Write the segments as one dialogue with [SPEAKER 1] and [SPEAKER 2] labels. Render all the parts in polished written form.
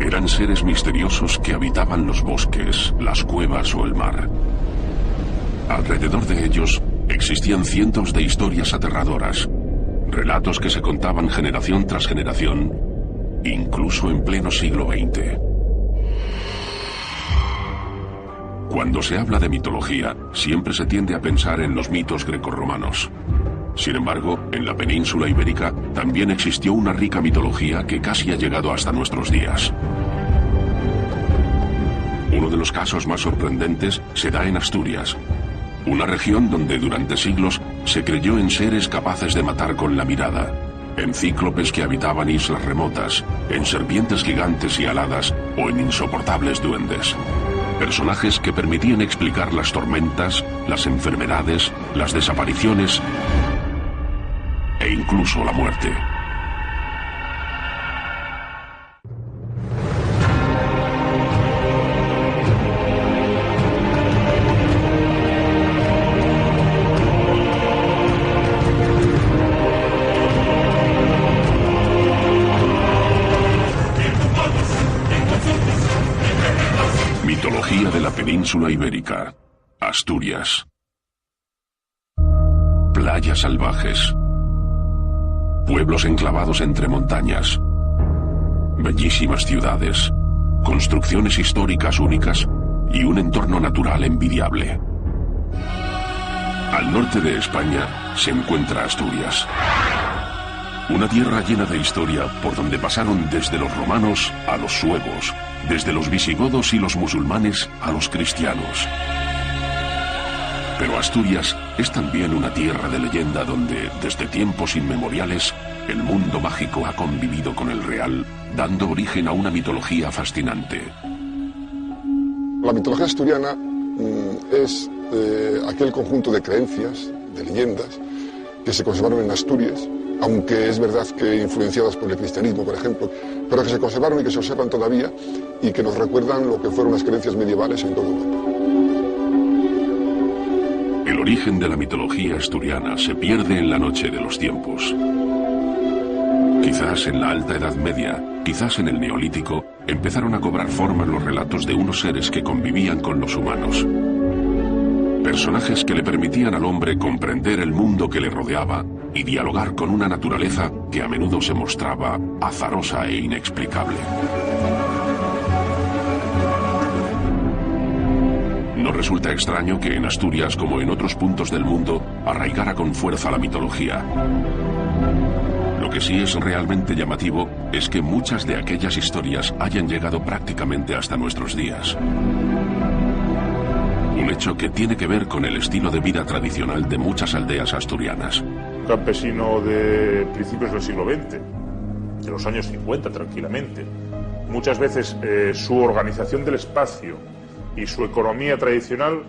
[SPEAKER 1] Eran seres misteriosos que habitaban los bosques, las cuevas o el mar. Alrededor de ellos existían cientos de historias aterradoras, relatos que se contaban generación tras generación, incluso en pleno siglo XX. Cuando se habla de mitología, siempre se tiende a pensar en los mitos grecorromanos. Sin embargo, en la península ibérica también existió una rica mitología que casi ha llegado hasta nuestros días. Uno de los casos más sorprendentes se da en Asturias, una región donde durante siglos se creyó en seres capaces de matar con la mirada, en cíclopes que habitaban islas remotas, en serpientes gigantes y aladas o en insoportables duendes. Personajes que permitían explicar las tormentas, las enfermedades, las desapariciones e incluso la muerte. Mitología de la península ibérica. Asturias. Playas salvajes. Pueblos enclavados entre montañas. Bellísimas ciudades. Construcciones históricas únicas y un entorno natural envidiable. Al norte de España se encuentra Asturias. Una tierra llena de historia por donde pasaron desde los romanos a los suevos, desde los visigodos y los musulmanes a los cristianos. Pero Asturias es también una tierra de leyenda donde, desde tiempos inmemoriales, el mundo mágico ha convivido con el real, dando origen a una mitología fascinante.
[SPEAKER 2] La mitología asturiana es aquel conjunto de creencias, de leyendas, que se conservaron en Asturias, aunque es verdad que influenciadas por el cristianismo, por ejemplo, pero que se conservaron y que se observan todavía y que nos recuerdan lo que fueron las creencias medievales en toda Europa.
[SPEAKER 1] El origen de la mitología asturiana se pierde en la noche de los tiempos. Quizás en la Alta Edad Media, quizás en el Neolítico, empezaron a cobrar forma los relatos de unos seres que convivían con los humanos. Personajes que le permitían al hombre comprender el mundo que le rodeaba y dialogar con una naturaleza que a menudo se mostraba azarosa e inexplicable. No resulta extraño que en Asturias, como en otros puntos del mundo, arraigara con fuerza la mitología. Lo que sí es realmente llamativo es que muchas de aquellas historias hayan llegado prácticamente hasta nuestros días. Un hecho que tiene que ver con el estilo de vida tradicional de muchas aldeas asturianas.
[SPEAKER 3] Un campesino de principios del siglo XX, de los años 50 tranquilamente. Muchas veces su organización del espacio y su economía tradicional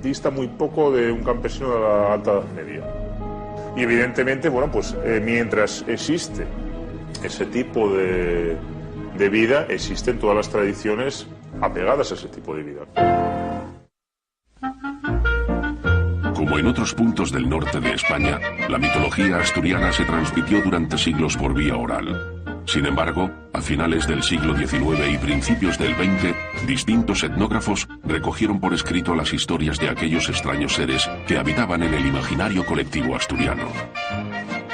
[SPEAKER 3] dista muy poco de un campesino de la Alta Edad Media. Y evidentemente, bueno, pues mientras existe ese tipo de vida, existen todas las tradiciones apegadas a ese tipo de vida.
[SPEAKER 1] Como en otros puntos del norte de España, la mitología asturiana se transmitió durante siglos por vía oral. Sin embargo, a finales del siglo XIX y principios del XX, distintos etnógrafos recogieron por escrito las historias de aquellos extraños seres que habitaban en el imaginario colectivo asturiano.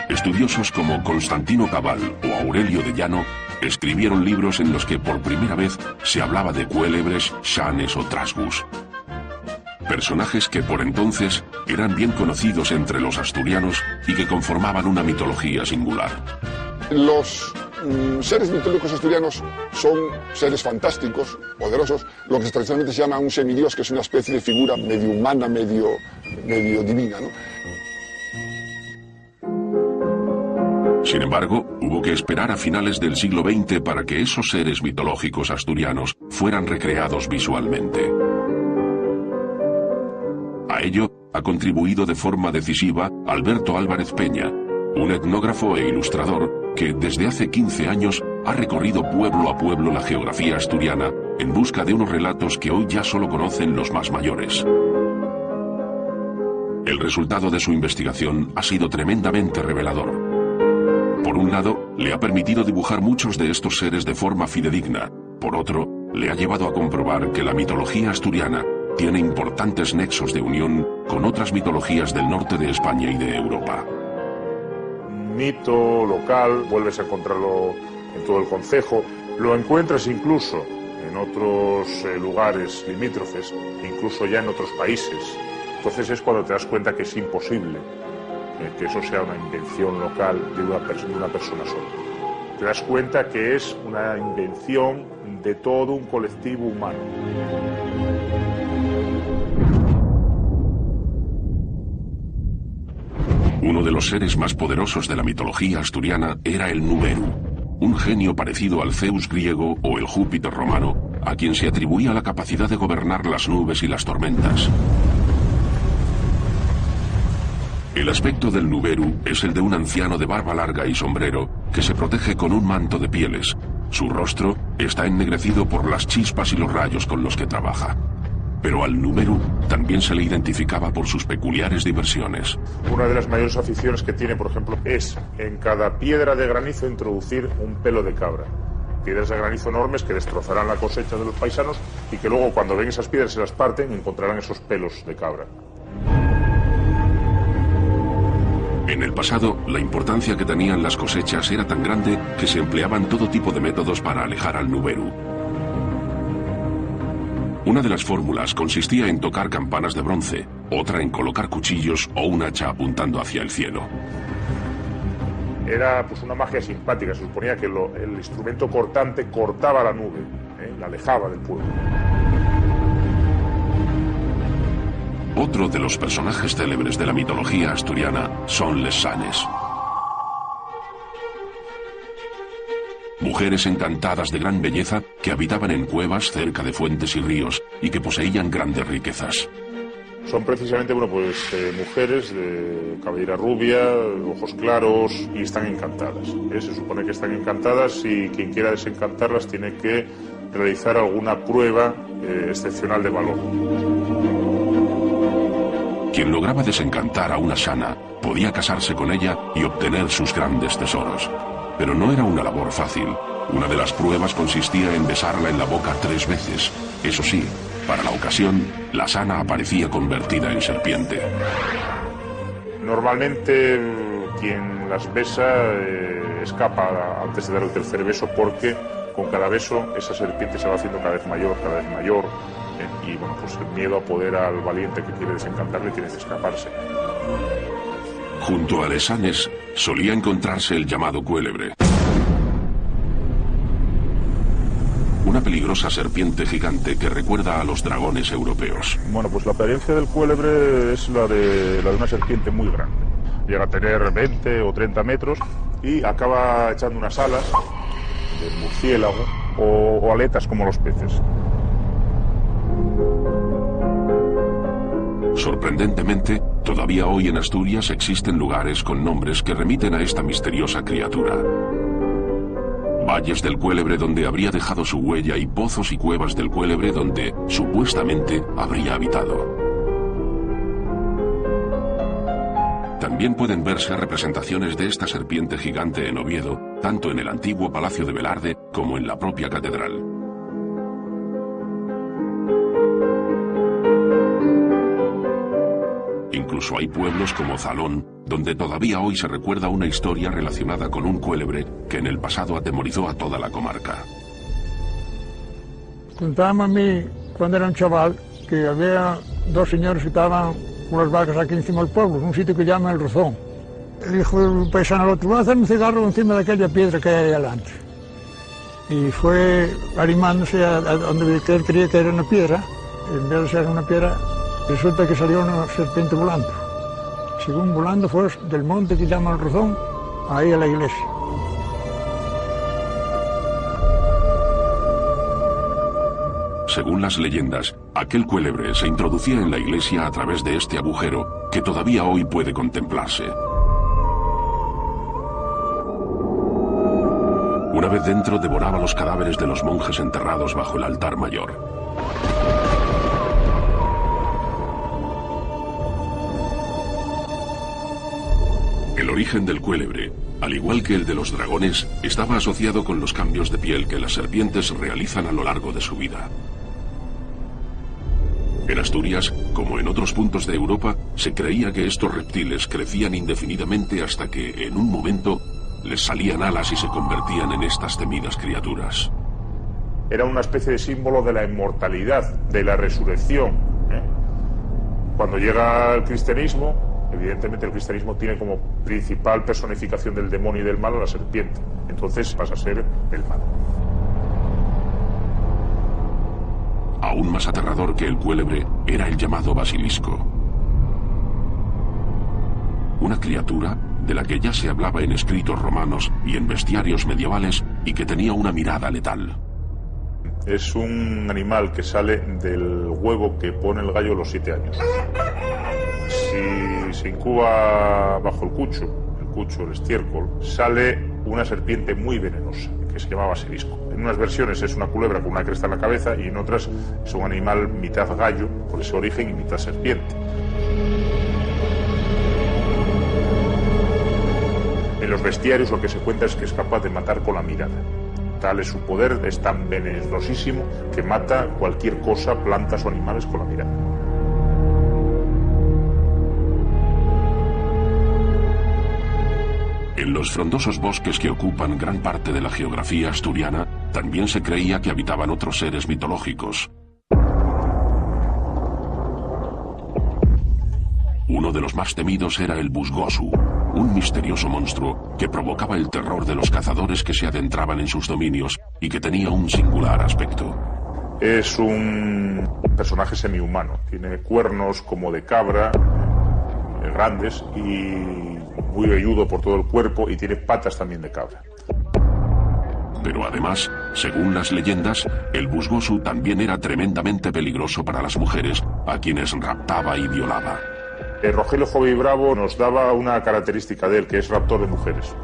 [SPEAKER 1] Estudiosos como Constantino Cabal o Aurelio de Llano escribieron libros en los que por primera vez se hablaba de cuélebres, xanes o trasgus. Personajes que por entonces eran bien conocidos entre los asturianos y que conformaban una mitología singular.
[SPEAKER 2] Los seres mitológicos asturianos son seres fantásticos, poderosos, lo que tradicionalmente se llama un semidios, que es una especie de figura medio humana, medio divina, ¿no?
[SPEAKER 1] Sin embargo, hubo que esperar a finales del siglo XX para que esos seres mitológicos asturianos fueran recreados visualmente. A ello ha contribuido de forma decisiva Alberto Álvarez Peña, un etnógrafo e ilustrador que desde hace 15 años ha recorrido pueblo a pueblo la geografía asturiana en busca de unos relatos que hoy ya solo conocen los más mayores. El resultado de su investigación ha sido tremendamente revelador. Por un lado, le ha permitido dibujar muchos de estos seres de forma fidedigna. Por otro, le ha llevado a comprobar que la mitología asturiana tiene importantes nexos de unión con otras mitologías del norte de España y de Europa.
[SPEAKER 3] Mito local, vuelves a encontrarlo en todo el concejo, lo encuentras incluso en otros lugares limítrofes, incluso ya en otros países. Entonces es cuando te das cuenta que es imposible que eso sea una invención local de una persona sola. Te das cuenta que es una invención de todo un colectivo humano.
[SPEAKER 1] Uno de los seres más poderosos de la mitología asturiana era el Nuberu, un genio parecido al Zeus griego o el Júpiter romano, a quien se atribuía la capacidad de gobernar las nubes y las tormentas. El aspecto del Nuberu es el de un anciano de barba larga y sombrero que se protege con un manto de pieles. Su rostro está ennegrecido por las chispas y los rayos con los que trabaja. Pero al Nuberu también se le identificaba por sus peculiares diversiones.
[SPEAKER 3] Una de las mayores aficiones que tiene, por ejemplo, es en cada piedra de granizo introducir un pelo de cabra. Piedras de granizo enormes que destrozarán la cosecha de los paisanos y que luego cuando ven esas piedras y se las parten encontrarán esos pelos de cabra.
[SPEAKER 1] En el pasado, la importancia que tenían las cosechas era tan grande que se empleaban todo tipo de métodos para alejar al Nuberu. Una de las fórmulas consistía en tocar campanas de bronce, otra en colocar cuchillos o un hacha apuntando hacia el cielo.
[SPEAKER 3] Era pues una magia simpática, se suponía que el instrumento cortante cortaba la nube, la alejaba del pueblo.
[SPEAKER 1] Otro de los personajes célebres de la mitología asturiana son les sanes. Mujeres encantadas de gran belleza que habitaban en cuevas cerca de fuentes y ríos y que poseían grandes riquezas.
[SPEAKER 3] Son precisamente mujeres de cabellera rubia, ojos claros y están encantadas. Se supone que están encantadas y quien quiera desencantarlas tiene que realizar alguna prueba excepcional de valor.
[SPEAKER 1] Quien lograba desencantar a una sana podía casarse con ella y obtener sus grandes tesoros. Pero no era una labor fácil. Una de las pruebas consistía en besarla en la boca 3 veces. Eso sí, para la ocasión, la sana aparecía convertida en serpiente.
[SPEAKER 3] Normalmente quien las besa escapa antes de dar el tercer beso porque con cada beso esa serpiente se va haciendo cada vez mayor, y bueno, pues el miedo a poder al valiente que quiere desencantarle tiene que escaparse.
[SPEAKER 1] Junto a les sanes solía encontrarse el llamado cuélebre. Una peligrosa serpiente gigante que recuerda a los dragones europeos.
[SPEAKER 3] Bueno, pues la apariencia del cuélebre es la de una serpiente muy grande. Llega a tener 20 o 30 metros y acaba echando unas alas de murciélago o aletas como los peces.
[SPEAKER 1] Sorprendentemente, todavía hoy en Asturias existen lugares con nombres que remiten a esta misteriosa criatura. Valles del Cuélebre donde habría dejado su huella y pozos y cuevas del Cuélebre donde, supuestamente, habría habitado. También pueden verse representaciones de esta serpiente gigante en Oviedo, tanto en el antiguo Palacio de Velarde como en la propia catedral. Incluso hay pueblos como Zalón, donde todavía hoy se recuerda una historia relacionada con un cuélebre que en el pasado atemorizó a toda la comarca.
[SPEAKER 4] Contábame a mí, cuando era un chaval, que había 2 señores que estaban con las vacas aquí encima del pueblo, en un sitio que llama El Rozón. Le dijo el paisano al otro, voy a hacer un cigarro encima de aquella piedra que hay ahí adelante. Y fue arrimándose a donde él creía que era una piedra, en vez de ser una piedra, resulta que salió una serpiente volando. Según volando fue del monte que llama El Rozón, ahí a la iglesia.
[SPEAKER 1] Según las leyendas, aquel cuélebre se introducía en la iglesia a través de este agujero que todavía hoy puede contemplarse. Una vez dentro devoraba los cadáveres de los monjes enterrados bajo el altar mayor. El origen del cuélebre al igual que el de los dragones, estaba asociado con los cambios de piel que las serpientes realizan a lo largo de su vida. En Asturias, como en otros puntos de Europa, se creía que estos reptiles crecían indefinidamente hasta que, en un momento, les salían alas y se convertían en estas temidas criaturas.
[SPEAKER 3] Era una especie de símbolo de la inmortalidad, de la resurrección. Cuando llega el cristianismo, evidentemente el cristianismo tiene como principal personificación del demonio y del mal a la serpiente. Entonces pasa a ser el mal.
[SPEAKER 1] Aún más aterrador que el cuélebre era el llamado basilisco. Una criatura de la que ya se hablaba en escritos romanos y en bestiarios medievales y que tenía una mirada letal.
[SPEAKER 3] Es un animal que sale del huevo que pone el gallo a los 7 años. Si se incuba bajo el cucho, el estiércol, sale una serpiente muy venenosa, que se llama basilisco. En unas versiones es una culebra con una cresta en la cabeza y en otras es un animal mitad gallo, por ese origen, y mitad serpiente. En los bestiarios lo que se cuenta es que es capaz de matar con la mirada. Tal es su poder, es tan venenosísimo que mata cualquier cosa, plantas o animales con la mirada.
[SPEAKER 1] En los frondosos bosques que ocupan gran parte de la geografía asturiana, también se creía que habitaban otros seres mitológicos. Uno de los más temidos era el busgosu, un misterioso monstruo que provocaba el terror de los cazadores que se adentraban en sus dominios y que tenía un singular aspecto.
[SPEAKER 3] Es un personaje semihumano, tiene cuernos como de cabra, grandes y muy velludo por todo el cuerpo, y tiene patas también de cabra.
[SPEAKER 1] Pero además, según las leyendas, el busgosu también era tremendamente peligroso para las mujeres, a quienes raptaba y violaba.
[SPEAKER 3] Rogelio Joven y Bravo nos daba una característica de él, que es raptor de mujeres.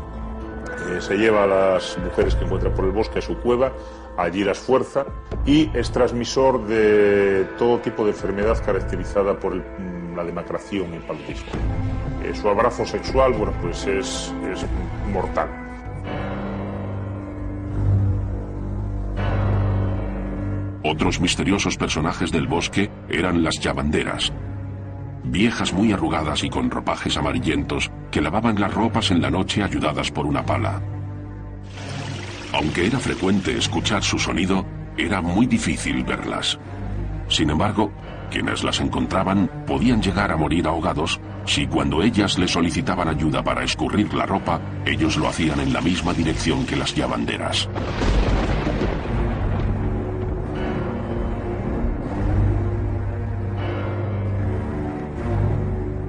[SPEAKER 3] Se lleva a las mujeres que encuentra por el bosque a su cueva, allí las fuerza, y es transmisor de todo tipo de enfermedad caracterizada por la demacración y el paludismo. Su abrazo sexual, bueno, pues es mortal.
[SPEAKER 1] Otros misteriosos personajes del bosque eran las llavanderas, viejas muy arrugadas y con ropajes amarillentos que lavaban las ropas en la noche ayudadas por una pala. Aunque era frecuente escuchar su sonido, era muy difícil verlas. Sin embargo, quienes las encontraban podían llegar a morir ahogados si cuando ellas le solicitaban ayuda para escurrir la ropa, ellos lo hacían en la misma dirección que las llavanderas.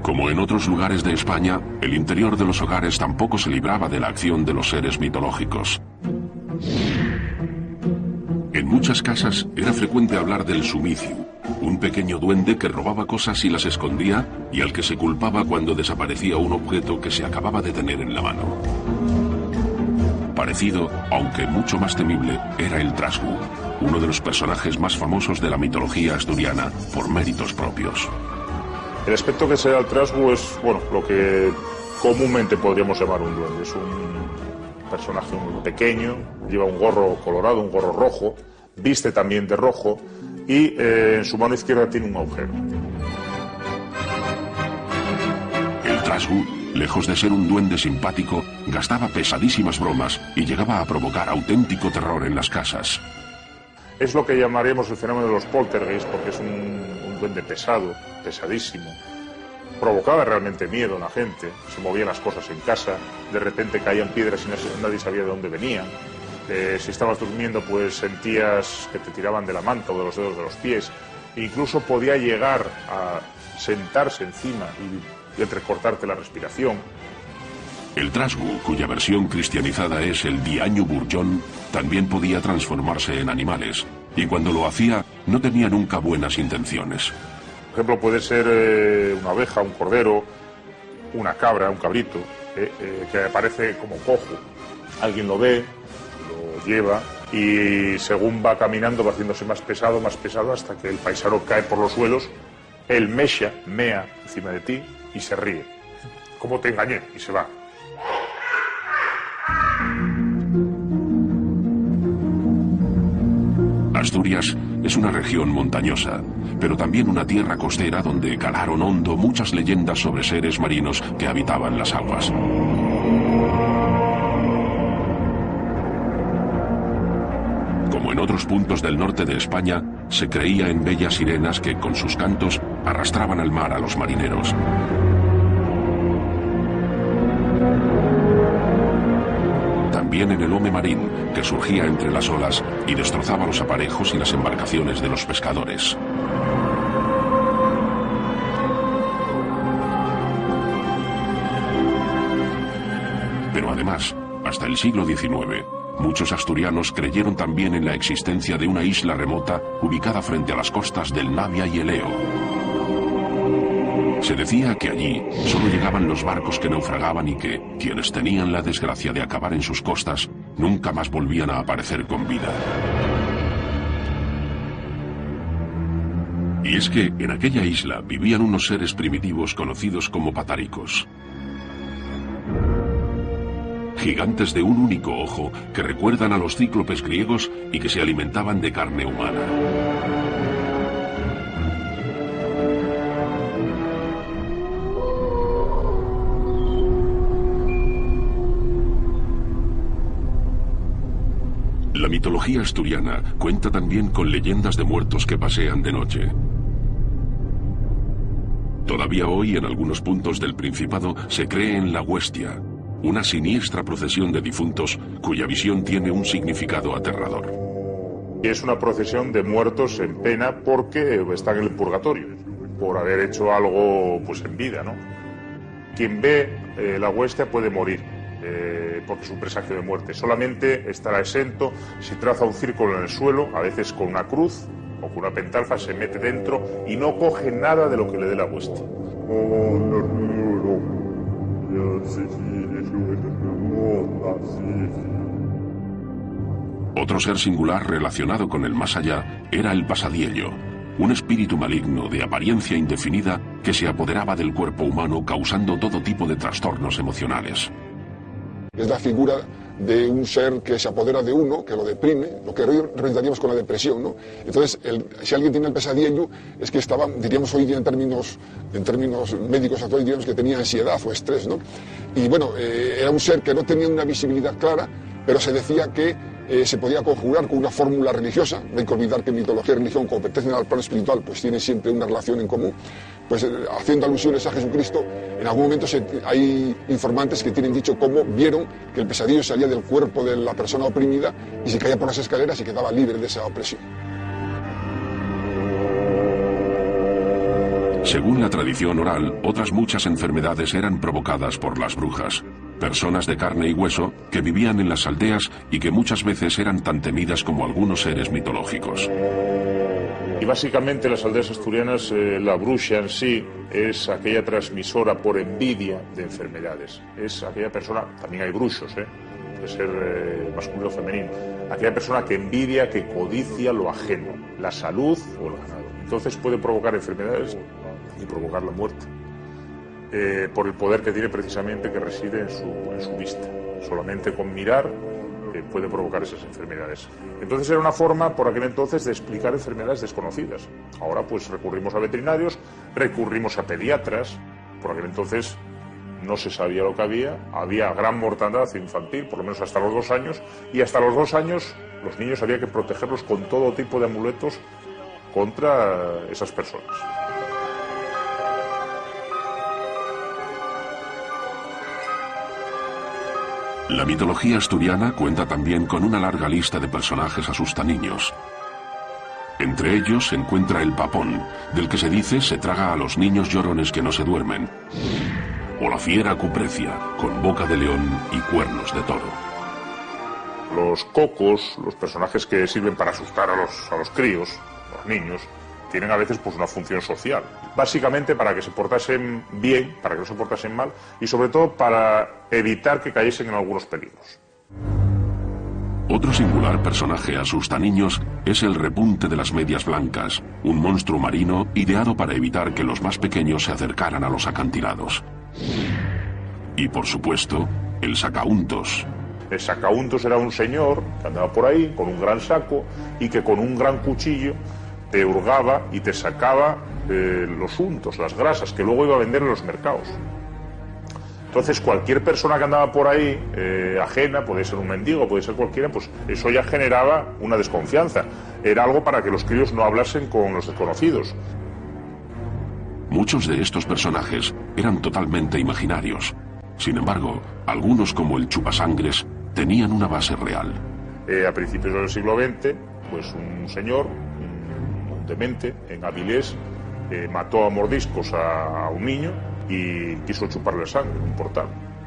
[SPEAKER 1] Como en otros lugares de España, el interior de los hogares tampoco se libraba de la acción de los seres mitológicos. En muchas casas era frecuente hablar del sumiciu, un pequeño duende que robaba cosas y las escondía y al que se culpaba cuando desaparecía un objeto que se acababa de tener en la mano. Parecido, aunque mucho más temible, era el trasgu, uno de los personajes más famosos de la mitología asturiana por méritos propios.
[SPEAKER 3] El aspecto que se da al trasgu es, bueno, lo que comúnmente podríamos llamar un duende. Es un personaje muy pequeño, lleva un gorro colorado, un gorro rojo, viste también de rojo y en su mano izquierda tiene un agujero.
[SPEAKER 1] El trasgu, lejos de ser un duende simpático, gastaba pesadísimas bromas y llegaba a provocar auténtico terror en las casas.
[SPEAKER 3] Es lo que llamaríamos el fenómeno de los poltergeist, porque es un duende pesado, pesadísimo. Provocaba realmente miedo en la gente, se movían las cosas en casa, de repente caían piedras y nadie sabía de dónde venían. Si estabas durmiendo, pues sentías que te tiraban de la manta o de los dedos de los pies. E incluso podía llegar a sentarse encima y entrecortarte la respiración.
[SPEAKER 1] El trasgu, cuya versión cristianizada es el diaño burllón, también podía transformarse en animales, y cuando lo hacía no tenía nunca buenas intenciones.
[SPEAKER 3] Por ejemplo, puede ser una oveja, un cordero, una cabra, un cabrito, que aparece como cojo. Alguien lo ve, lo lleva y según va caminando va haciéndose más pesado hasta que el paisano cae por los suelos, él mea encima de ti y se ríe. ¿Cómo te engañé? Y se va.
[SPEAKER 1] Asturias es una región montañosa, pero también una tierra costera donde calaron hondo muchas leyendas sobre seres marinos que habitaban las aguas. Como en otros puntos del norte de España, se creía en bellas sirenas que con sus cantos arrastraban al mar a los marineros. También en el home marín, que surgía entre las olas y destrozaba los aparejos y las embarcaciones de los pescadores. Pero además, hasta el siglo XIX, muchos asturianos creyeron también en la existencia de una isla remota ubicada frente a las costas del Navia y el Eo. Se decía que allí solo llegaban los barcos que naufragaban y que quienes tenían la desgracia de acabar en sus costas nunca más volvían a aparecer con vida. Y es que en aquella isla vivían unos seres primitivos conocidos como patáricos. Gigantes de un único ojo que recuerdan a los cíclopes griegos y que se alimentaban de carne humana. La mitología asturiana cuenta también con leyendas de muertos que pasean de noche. Todavía hoy en algunos puntos del Principado se cree en la huestia, una siniestra procesión de difuntos cuya visión tiene un significado aterrador.
[SPEAKER 3] Es una procesión de muertos en pena porque están en el purgatorio, por haber hecho algo pues en vida, ¿no? Quien ve la huestia puede morir, porque es un presagio de muerte. Solamente estará exento si traza un círculo en el suelo, a veces con una cruz o con una pentalfa, se mete dentro y no coge nada de lo que le dé la huestia.
[SPEAKER 1] Otro ser singular relacionado con el más allá era el pasadiello, un espíritu maligno de apariencia indefinida que se apoderaba del cuerpo humano causando todo tipo de trastornos emocionales.
[SPEAKER 2] Es la figura de un ser que se apodera de uno, que lo deprime, lo que hoy representaríamos con la depresión, ¿no? Entonces, si alguien tiene el pesadiello, es que estaba, diríamos hoy día en términos médicos actuales, diríamos que tenía ansiedad o estrés, ¿no? Y bueno, era un ser que no tenía una visibilidad clara, pero se decía que se podía conjurar con una fórmula religiosa. No hay que olvidar que mitología y religión, como pertenecen al plano espiritual, pues tienen siempre una relación en común. Pues haciendo alusiones a Jesucristo, en algún momento hay informantes que tienen dicho cómo vieron que el pesadillo salía del cuerpo de la persona oprimida y se caía por las escaleras y quedaba libre de esa opresión.
[SPEAKER 1] Según la tradición oral, otras muchas enfermedades eran provocadas por las brujas, personas de carne y hueso que vivían en las aldeas y que muchas veces eran tan temidas como algunos seres mitológicos.
[SPEAKER 3] Y básicamente las aldeas asturianas, la bruxa en sí es aquella transmisora por envidia de enfermedades. Es aquella persona, también hay bruxos, puede ser masculino o femenino, aquella persona que envidia, que codicia lo ajeno, la salud o el ganado. Entonces puede provocar enfermedades y provocar la muerte, por el poder que tiene precisamente, que reside en su vista. Solamente con mirar puede provocar esas enfermedades. Entonces era una forma por aquel entonces de explicar enfermedades desconocidas. Ahora pues recurrimos a veterinarios, recurrimos a pediatras. Por aquel entonces no se sabía lo que había gran mortandad infantil, por lo menos hasta los 2 años, y hasta los 2 años los niños había que protegerlos con todo tipo de amuletos contra esas personas.
[SPEAKER 1] La mitología asturiana cuenta también con una larga lista de personajes asustaniños. Entre ellos se encuentra el papón, del que se dice se traga a los niños llorones que no se duermen. O la fiera cuprecia, con boca de león y cuernos de toro.
[SPEAKER 3] Los cocos, los personajes que sirven para asustar a los críos, a los niños, tienen a veces pues una función social, básicamente para que se portasen bien, para que no se portasen mal, y sobre todo para evitar que cayesen en algunos peligros.
[SPEAKER 1] Otro singular personaje asustaniños es el repunte de las medias blancas, un monstruo marino ideado para evitar que los más pequeños se acercaran a los acantilados. Y por supuesto, el sacauntos,
[SPEAKER 3] El sacauntos era un señor que andaba por ahí con un gran saco y que con un gran cuchillo te hurgaba y te sacaba los untos, las grasas, que luego iba a vender en los mercados. Entonces cualquier persona que andaba por ahí ajena, puede ser un mendigo, puede ser cualquiera, pues eso ya generaba una desconfianza. Era algo para que los críos no hablasen con los desconocidos.
[SPEAKER 1] Muchos de estos personajes eran totalmente imaginarios. Sin embargo, algunos como el Chupasangres tenían una base real.
[SPEAKER 3] A principios del siglo XX, pues un señor, un demente, en Avilés, mató a mordiscos a un niño y quiso chuparle sangre, un portal.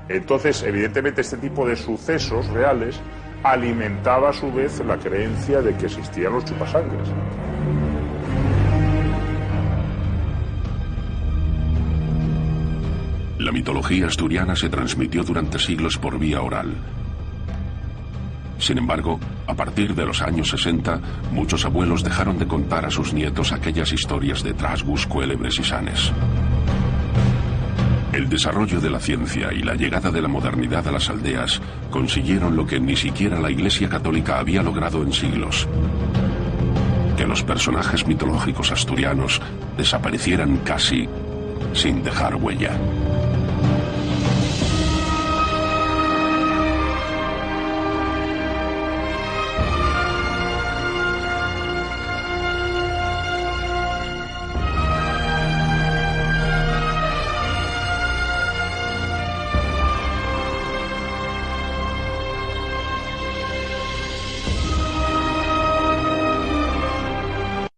[SPEAKER 3] Entonces, evidentemente, este tipo de sucesos reales alimentaba a su vez la creencia de que existían los chupasangres.
[SPEAKER 1] La mitología asturiana se transmitió durante siglos por vía oral. Sin embargo, a partir de los años 60, muchos abuelos dejaron de contar a sus nietos aquellas historias de trasgus, cuélebres y sanes. El desarrollo de la ciencia y la llegada de la modernidad a las aldeas consiguieron lo que ni siquiera la Iglesia Católica había logrado en siglos: que los personajes mitológicos asturianos desaparecieran casi sin dejar huella.